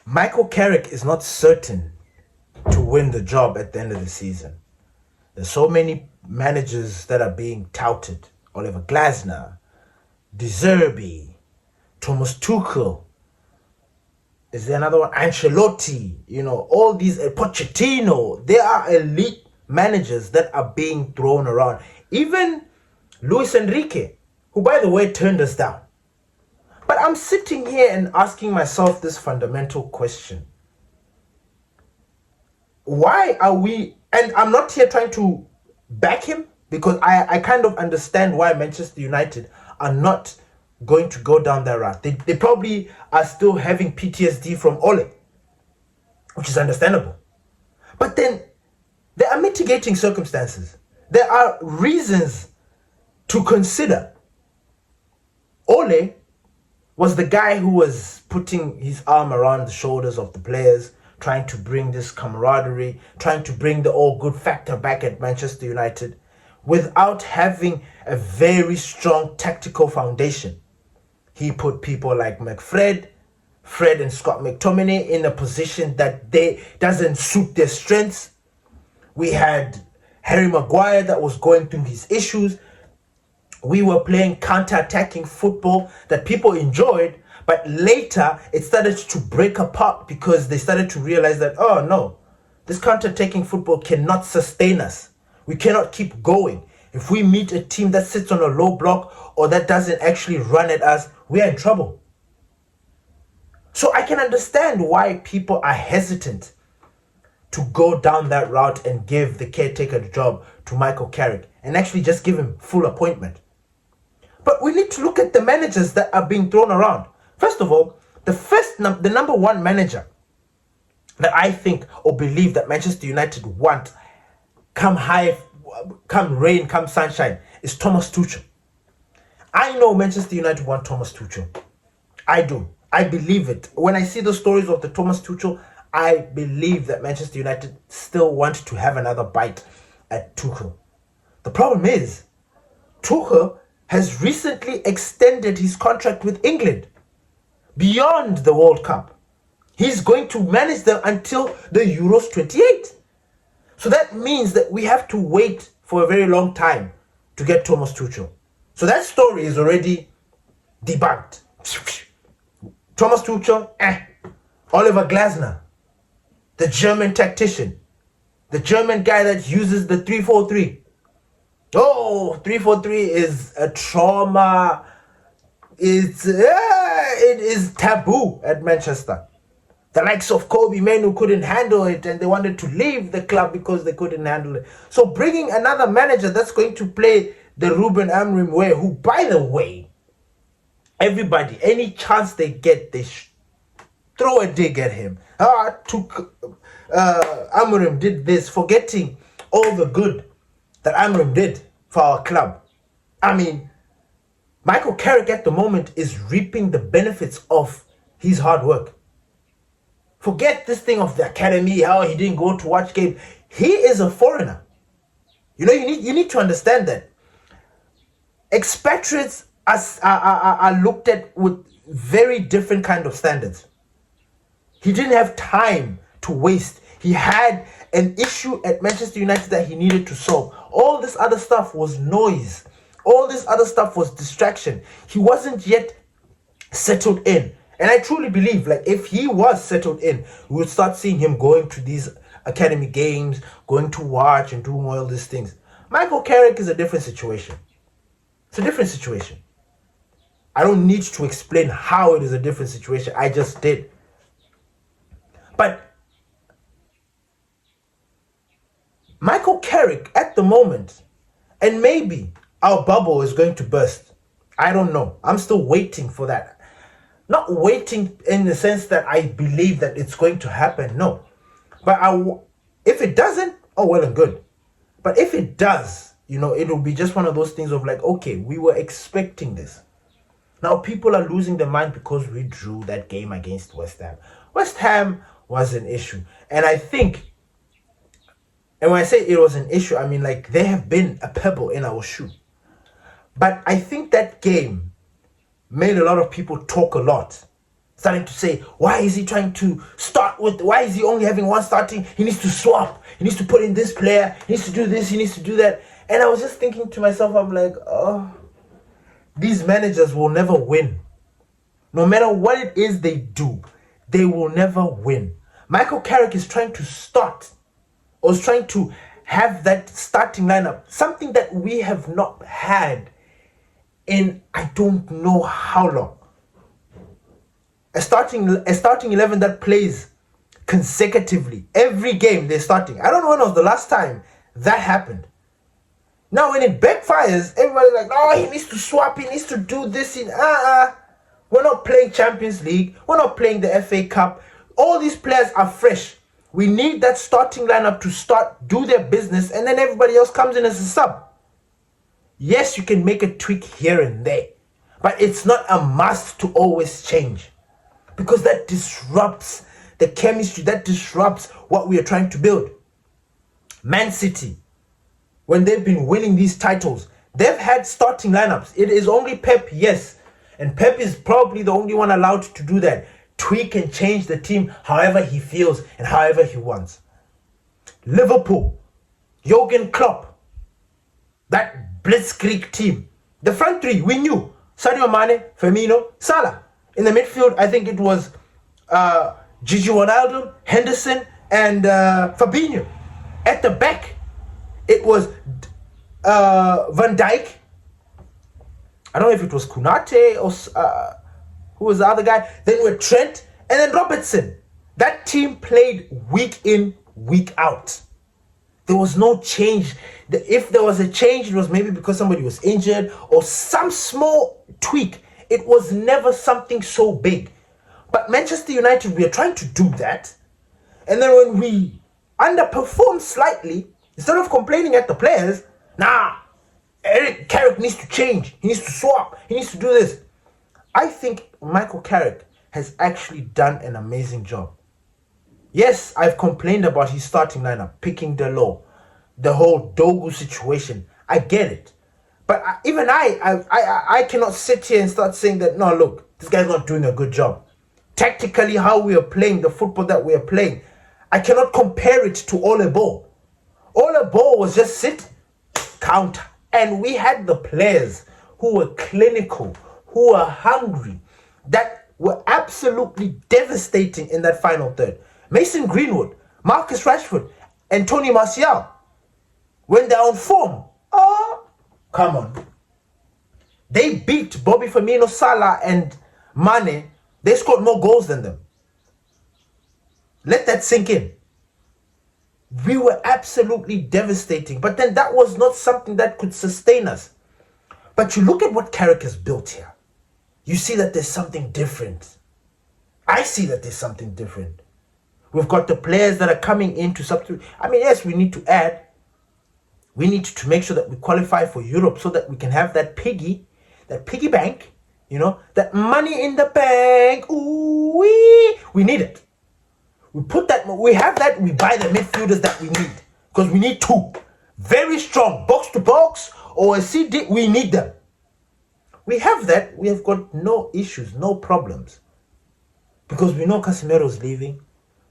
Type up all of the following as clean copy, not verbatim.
Michael Carrick is not certain to win the job at the end of the season. There's so many managers that are being touted. Oliver Glasner, De Zerbi, Thomas Tuchel. Is there another one? Ancelotti. All these, Pochettino. They are elite managers that are being thrown around. Even Luis Enrique, who by the way turned us down. But I'm sitting here and asking myself this fundamental question. Why are we, and I'm not here trying to back him, because I kind of understand why Manchester United are not going to go down that route. They probably are still having PTSD from Ole, which is understandable. But then there are mitigating circumstances. There are reasons to consider. Ole was the guy who was putting his arm around the shoulders of the players, trying to bring this camaraderie, trying to bring the all good factor back at Manchester United without having a very strong tactical foundation. He put people like Fred and Scott McTominay in a position that doesn't suit their strengths. We had Harry Maguire that was going through his issues. We were playing counter-attacking football that people enjoyed, but later it started to break apart because they started to realize that, oh no, this counter-attacking football cannot sustain us. We cannot keep going. If we meet a team that sits on a low block or that doesn't actually run at us, we are in trouble. So I can understand why people are hesitant to go down that route and give the caretaker the job to Michael Carrick and actually just give him full appointment. But we need to look at the managers that are being thrown around. First of all, the number one manager that I think or believe that Manchester United want, come rain, come sunshine, is Thomas Tuchel. I know Manchester United want Thomas Tuchel. I do. I believe it. When I see the stories of the Thomas Tuchel, I believe that Manchester United still want to have another bite at Tuchel. The problem is, Tuchel has recently extended his contract with England beyond the World Cup. He's going to manage them until the Euros 28. So that means that we have to wait for a very long time to get Thomas Tuchel. So that story is already debunked. Thomas Tuchel, Oliver Glasner, the German tactician, the German guy that uses the 3-4-3. Oh, 3-4-3 is a trauma. It is taboo at Manchester. The likes of Kobe Manu couldn't handle it and they wanted to leave the club because they couldn't handle it. So bringing another manager that's going to play the Ruben Amorim way, who, by the way, everybody, any chance they get, they throw a dig at him. Amorim did this, forgetting all the good that Amorim did for our club. I mean, Michael Carrick at the moment is reaping the benefits of his hard work. Forget this thing of the academy, how he didn't go to watch games. He is a foreigner. You need to understand that. Expatriates are looked at with very different kind of standards. He didn't have time to waste. He had an issue at Manchester United that he needed to solve. All this other stuff was noise. All this other stuff was distraction. He wasn't yet settled in. And I truly believe, like, if he was settled in, we would start seeing him going to these academy games, going to watch and doing all these things. Michael Carrick is a different situation. It's a different situation. I don't need to explain how it is a different situation. I just did. But Michael Carrick at the moment, and maybe our bubble is going to burst. I don't know. I'm still waiting for that. Not waiting in the sense that I believe that it's going to happen. No. But if it doesn't, oh, well and good. But if it does, it will be just one of those things of like, okay, we were expecting this. Now people are losing their mind because we drew that game against West Ham. West Ham was an issue. And I think, and when I say it was an issue, I mean like they have been a pebble in our shoe. But I think that game made a lot of people talk a lot. Starting to say, why is he trying to start with, why is he only having one starting? He needs to swap. He needs to put in this player. He needs to do this. He needs to do that. And I was just thinking to myself, I'm like, oh, these managers will never win. No matter what it is they do, they will never win. Michael Carrick is trying to start, or is trying to have that starting lineup, something that we have not had in I don't know how long. A starting 11 that plays consecutively. Every game they're starting. I don't know when was the last time that happened. Now when it backfires, everybody's like, oh, he needs to swap, he needs to do this. We're not playing Champions League. We're not playing the FA Cup. All these players are fresh. We need that starting lineup to start, do their business, and then everybody else comes in as a sub. Yes, you can make a tweak here and there, but it's not a must to always change, because that disrupts the chemistry, that disrupts what we are trying to build. Man City, when they've been winning these titles, they've had starting lineups. It is only Pep, yes, and Pep is probably the only one allowed to do that. Tweak and change the team however he feels and however he wants. Liverpool, Jurgen Klopp, that blitzkrieg team. The front three, we knew. Sadio Mane, Firmino, Salah. In the midfield, I think it was Gigi Wijnaldum, Henderson, and Fabinho. At the back, it was Van Dijk. I don't know if it was Kunate or who was the other guy. Then with Trent and then Robertson. That team played week in, week out. There was no change. If there was a change, it was maybe because somebody was injured or some small tweak. It was never something so big. But Manchester United, we are trying to do that. And then when we underperform slightly, instead of complaining at the players, Eric Carrick needs to change. He needs to swap. He needs to do this. I think Michael Carrick has actually done an amazing job. Yes, I've complained about his starting lineup, picking Delo, the whole Dogu situation. I get it. But even I cannot sit here and start saying that, no, look, this guy's not doing a good job. Tactically, how we are playing, the football that we are playing, I cannot compare it to Ole Ball. Ole Ball was just sit, counter. And we had the players who were clinical, who were hungry, that were absolutely devastating in that final third. Mason Greenwood, Marcus Rashford, and Tony Martial, when they're on form, come on. They beat Bobby Firmino, Salah, and Mane. They scored more goals than them. Let that sink in. We were absolutely devastating. But then that was not something that could sustain us. But you look at what Carrick has built here. You see that there's something different. I see that there's something different. We've got the players that are coming in to substitute. I mean, yes, we need to add. We need to make sure that we qualify for Europe so that we can have that piggy bank, that money in the bank. Ooh, we need it. We have that, we buy the midfielders that we need. Because we need two. Very strong, box to box or a CD, we need them. We have that, we have got no issues, no problems. Because we know Casemiro's leaving.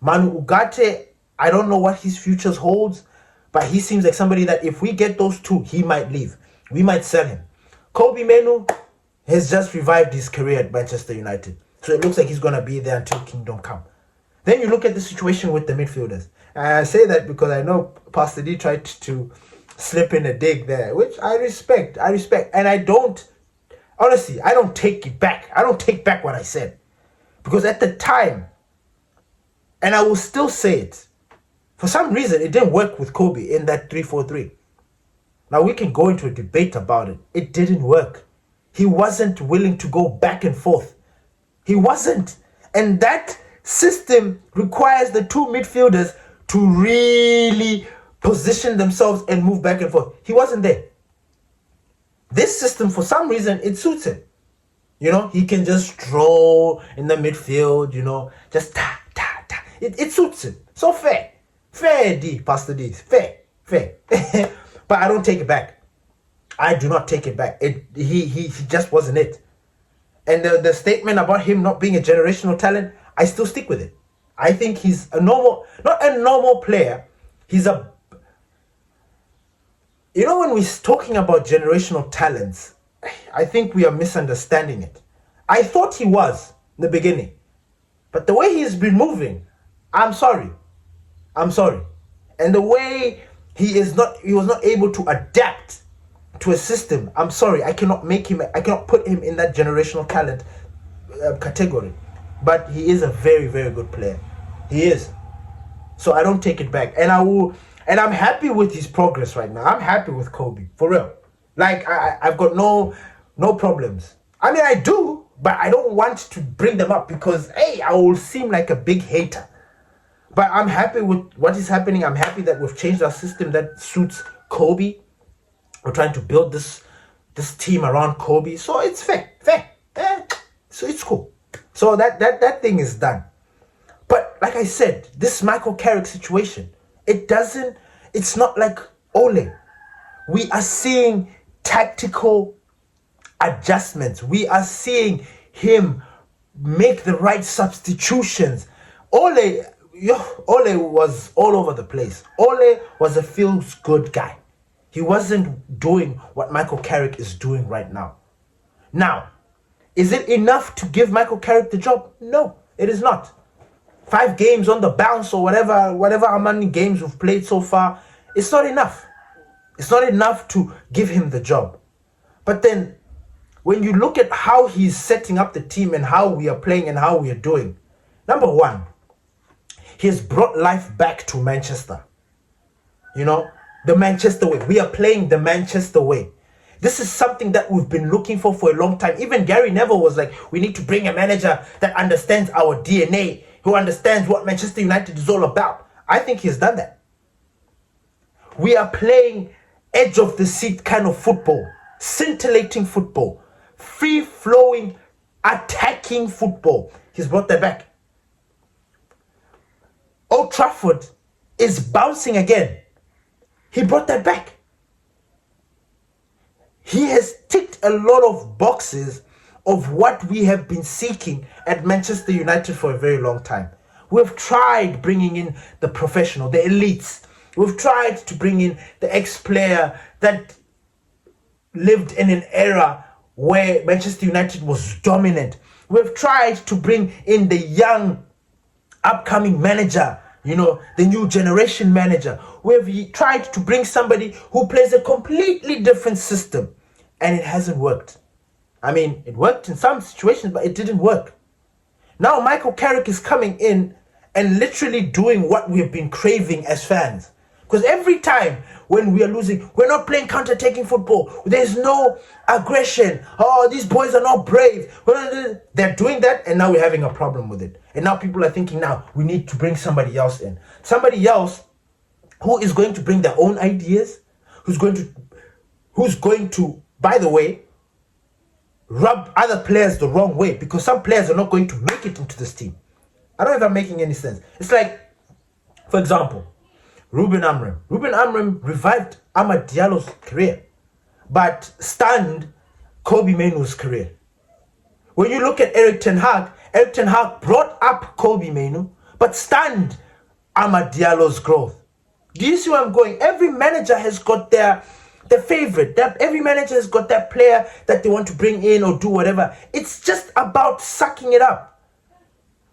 Manu Ugarte, I don't know what his futures holds, but he seems like somebody that if we get those two, he might leave. We might sell him. Kobe Menu has just revived his career at Manchester United. So it looks like he's going to be there until Kingdom Come. Then you look at the situation with the midfielders. And I say that because I know Pastor D tried to slip in a dig there, which I respect. And I don't take it back. I don't take back what I said. Because at the time, and I will still say it, for some reason, it didn't work with Kobe in that 3-4-3. Now, we can go into a debate about it. It didn't work. He wasn't willing to go back and forth. He wasn't. And that system requires the two midfielders to really position themselves and move back and forth. He wasn't there. This system, for some reason, it suits him. He can just stroll in the midfield, just ta. It suits him. So fair. Fair, D, Pastor D. Fair. But I don't take it back. I do not take it back. He just wasn't it. And the statement about him not being a generational talent, I still stick with it. I think he's not a normal player. He's a, when we're talking about generational talents, I think we are misunderstanding it. I thought he was in the beginning, but the way he's been moving, I'm sorry. And the way he was not able to adapt to a system, I'm sorry, I cannot put him in that generational talent category. But he is a very, very good player. He is. So I don't take it back. And I'm happy with his progress right now. I'm happy with Kobe, for real. Like, I've got no problems. I mean, I do, but I don't want to bring them up because, hey, I will seem like a big hater. But I'm happy with what is happening. I'm happy that we've changed our system that suits Kobe. We're trying to build this team around Kobe. So it's fair. So it's cool. So that thing is done. But like I said, this Michael Carrick situation, it's not like Ole. We are seeing tactical adjustments. We are seeing him make the right substitutions. Ole was all over the place. Ole was a feels good guy. He wasn't doing what Michael Carrick is doing right now. Now, is it enough to give Michael Carrick the job? No, it is not. 5 games on the bounce or whatever how many games we've played so far, it's not enough. It's not enough to give him the job. But then, when you look at how he's setting up the team and how we are playing and how we are doing, number one, he has brought life back to Manchester. The Manchester way. We are playing the Manchester way. This is something that we've been looking for a long time. Even Gary Neville was like, we need to bring a manager that understands our DNA, who understands what Manchester United is all about. I think he's done that. We are playing edge of the seat kind of football, scintillating football, free-flowing, attacking football. He's brought that back. Old Trafford is bouncing again. He brought that back. He has ticked a lot of boxes of what we have been seeking at Manchester United for a very long time. We've tried bringing in the professional, the elites. We've tried to bring in the ex-player that lived in an era where Manchester United was dominant. We've tried to bring in the young, upcoming manager, the new generation manager. We've tried to bring somebody who plays a completely different system, and it hasn't worked. I mean, it worked in some situations, but it didn't work. Now Michael Carrick is coming in and literally doing what we have been craving as fans. Because every time when we are losing, we're not playing counter-attacking football. There's no aggression. Oh, these boys are not brave. They're doing that, and now we're having a problem with it. And now people are thinking, now we need to bring somebody else in. Somebody else who is going to bring their own ideas, who's going to, by the way, rub other players the wrong way, because some players are not going to make it into this team. I don't know if I'm making any sense. It's like, for example, Ruben Amorim. Ruben Amorim revived Amad Diallo's career, but stunned Kobe Mainoo's career. When you look at Eric Ten Hag brought up Kobe Mainoo, but stunned Amad Diallo's growth. Do you see where I'm going? Every manager has got their favorite. Every manager has got that player that they want to bring in or do whatever. It's just about sucking it up.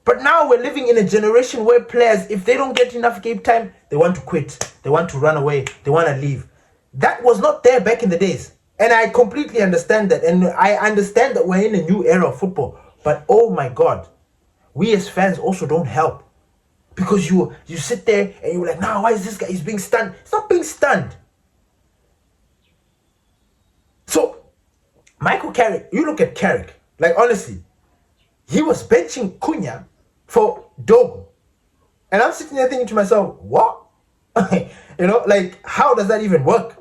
But now we're living in a generation where players, if they don't get enough game time, they want to quit. They want to run away. They want to leave. That was not there back in the days. And I completely understand that. And I understand that we're in a new era of football. But oh my God, we as fans also don't help. Because you sit there and you're like, nah, why is this guy? He's being stunned. It's not being stunned. So, Michael Carrick, you look at Carrick, like honestly, he was benching Cunha for Dogo. And I'm sitting there thinking to myself, what? How does that even work?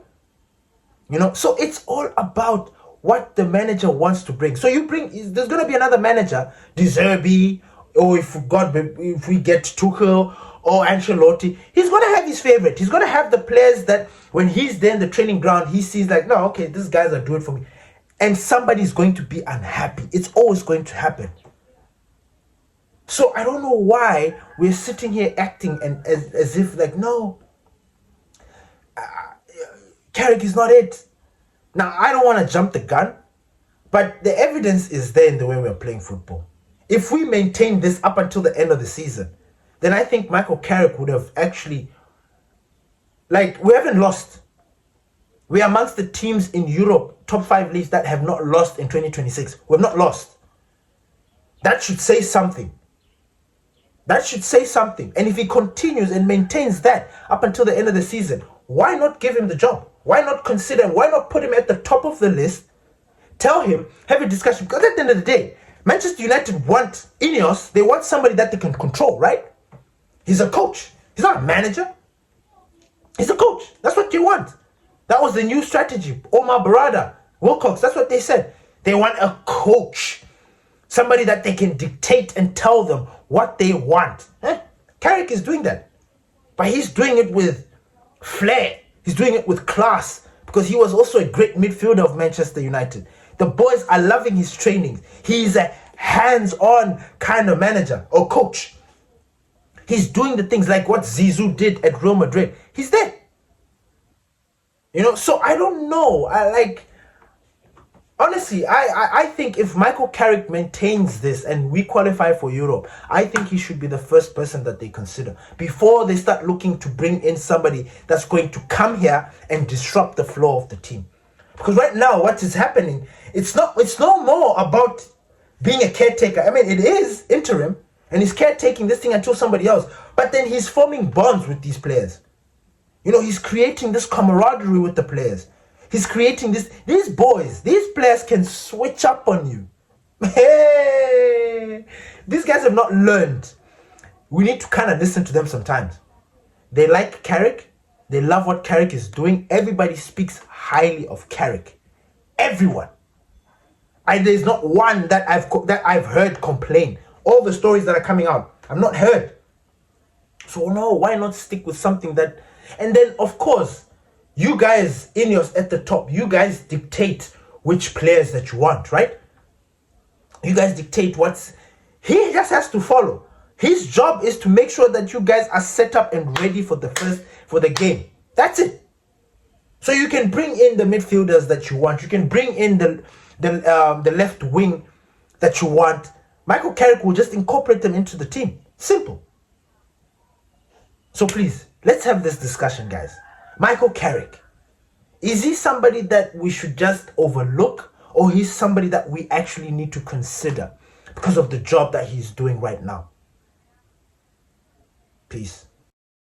So it's all about what the manager wants to bring. So there's going to be another manager, De Zerbi, or if we get Tuchel or Ancelotti, he's going to have his favorite. He's going to have the players that when he's there in the training ground, he sees like, no, okay, these guys are doing it for me. and somebody's going to be unhappy. It's always going to happen. So I don't know why we're sitting here acting and as if like, no, Carrick is not it. Now, I don't want to jump the gun, but the evidence is there in the way we're playing football. If we maintain this up until the end of the season, then I think Michael Carrick would have actually, like, we haven't lost. We are amongst the teams in Europe, top 5 leagues, that have not lost in 2026. We have not lost. That should say something. That should say something. And if he continues and maintains that up until the end of the season, why not give him the job? Why not consider him? Why not put him at the top of the list? Tell him, have a discussion. Because at the end of the day, Manchester United want Ineos. They want somebody that they can control, right? He's a coach. He's not a manager. He's a coach. That's what you want. That was the new strategy. Omar Barada, Wilcox, that's what they said. They want a coach. Somebody that they can dictate and tell them what they want. Carrick is doing that. But he's doing it with flair. He's doing it with class. Because he was also a great midfielder of Manchester United. The boys are loving his trainings. He's a hands-on kind of manager or coach. He's doing the things like what Zizou did at Real Madrid. He's there. You know, so I don't know. Honestly, I think if Michael Carrick maintains this and we qualify for Europe, I think he should be the first person that they consider before they start looking to bring in somebody that's going to come here and disrupt the flow of the team. Because right now, what is happening, it's no more about being a caretaker. I mean, it is interim, and he's caretaking this thing until somebody else. But then he's forming bonds with these players. You know, he's creating this camaraderie with the players. He's creating these boys, these players can switch up on you. Hey, these guys have not learned. We need to kind of listen to them sometimes. They like Carrick. They love what Carrick is doing. Everybody speaks highly of Carrick. Everyone. There's not one that I've heard complain. All the stories that are coming out, I've not heard. So no, why not stick with something that... And then, of course, you guys, Ineos at the top, you guys dictate which players that you want, right? You guys dictate he just has to follow. His job is to make sure that you guys are set up and ready for the game. That's it. So you can bring in the midfielders that you want. You can bring in the left wing that you want. Michael Carrick will just incorporate them into the team. Simple. So please, let's have this discussion, guys. Michael Carrick, is he somebody that we should just overlook, or he's somebody that we actually need to consider because of the job that he's doing right now? Peace.